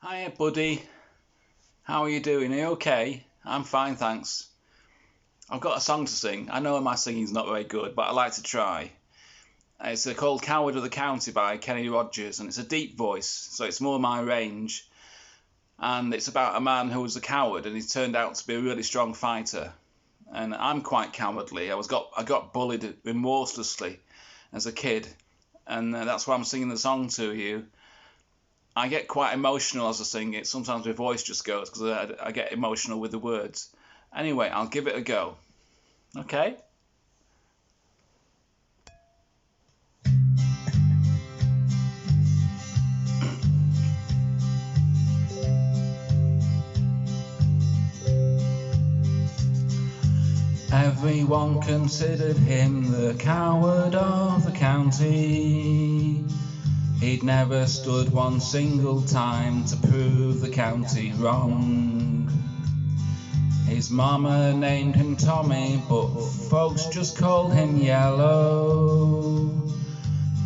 Hiya, buddy. How are you doing? Are you okay? I'm fine, thanks. I've got a song to sing. I know my singing's not very good, but I like to try. It's called Coward of the County by Kenny Rogers, and it's a deep voice, so it's more my range. And it's about a man who was a coward, and he's turned out to be a really strong fighter. And I'm quite cowardly. I got bullied remorselessly as a kid, and that's why I'm singing the song to you. I get quite emotional as I sing it. Sometimes my voice just goes because I get emotional with the words. Anyway, I'll give it a go. Okay? Everyone considered him the coward of the county. He'd never stood one single time to prove the county wrong. His mama named him Tommy, but folks just called him Yellow.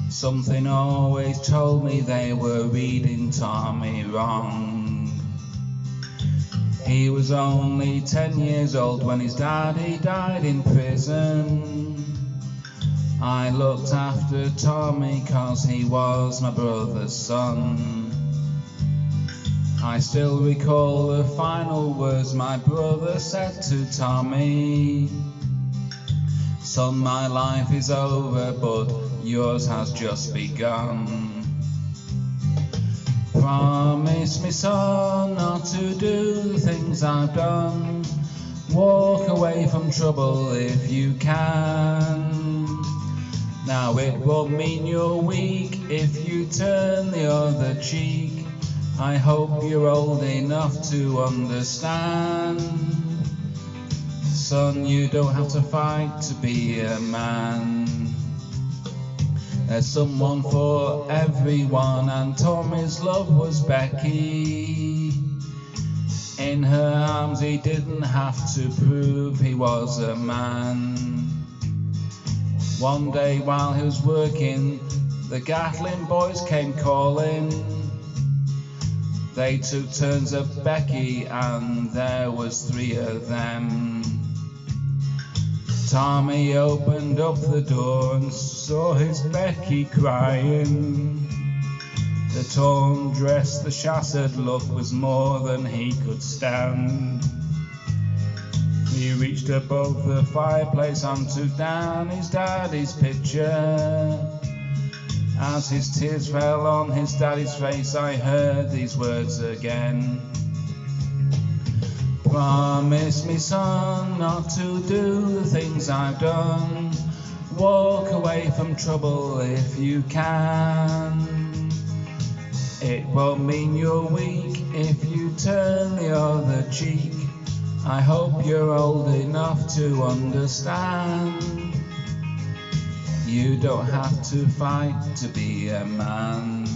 Something always told me they were reading Tommy wrong. He was only 10 years old when his daddy died in prison. I looked after Tommy 'cause he was my brother's son. I still recall the final words my brother said to Tommy. Son, my life is over, but yours has just begun. Promise me, son, not to do the things I've done. Walk away from trouble if you can. Now it won't mean you're weak if you turn the other cheek. I hope you're old enough to understand. Son, you don't have to fight to be a man. There's someone for everyone, and Tommy's love was Becky. In her arms he didn't have to prove he was a man. One day while he was working, the Gatlin boys came calling. They took turns at Becky, and there was 3 of them. Tommy opened up the door and saw his Becky crying. The torn dress, the shattered look was more than he could stand. He reached above the fireplace and took down his daddy's picture. As his tears fell on his daddy's face, I heard these words again. Promise me, son, not to do the things I've done. Walk away from trouble if you can. It won't mean you're weak if you turn the other cheek. I hope you're old enough to understand. You don't have to fight to be a man.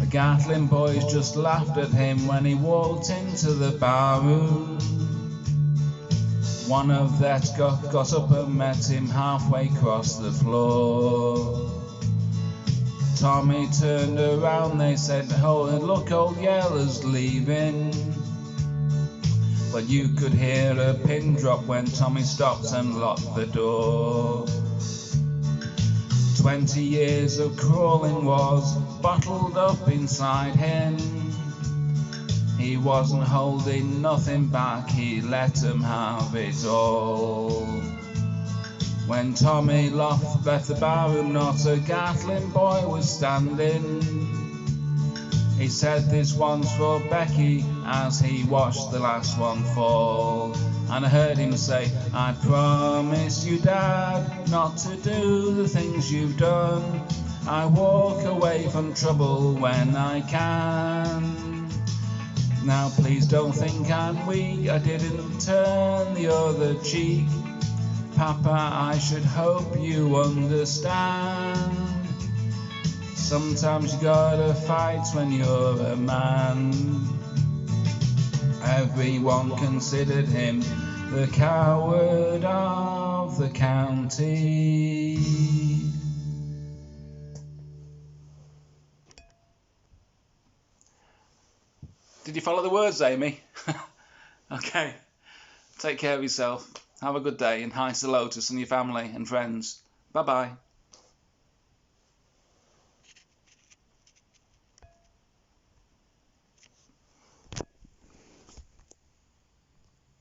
The Gatlin boys just laughed at him when he walked into the bar room. One of them got up and met him halfway across the floor. Tommy turned around, they said, "Oh, look, old Yellow's leaving." But you could hear a pin drop when Tommy stopped and locked the door. 20 years of crawling was bottled up inside him. He wasn't holding nothing back, he let them have it all. When Tommy left the barroom, not a Gatlin boy was standing. He said, "This one's for Becky," as he watched the last one fall. And I heard him say, "I promise you, Dad, not to do the things you've done. I walk away from trouble when I can. Now please don't think I'm weak, I didn't turn the other cheek. Papa, I should hope you understand. Sometimes you gotta fight when you're a man." Everyone considered him the coward of the county. Did you follow the words, Amy? Okay. Take care of yourself. Have a good day, and hi to Lotus and your family and friends. Bye-bye.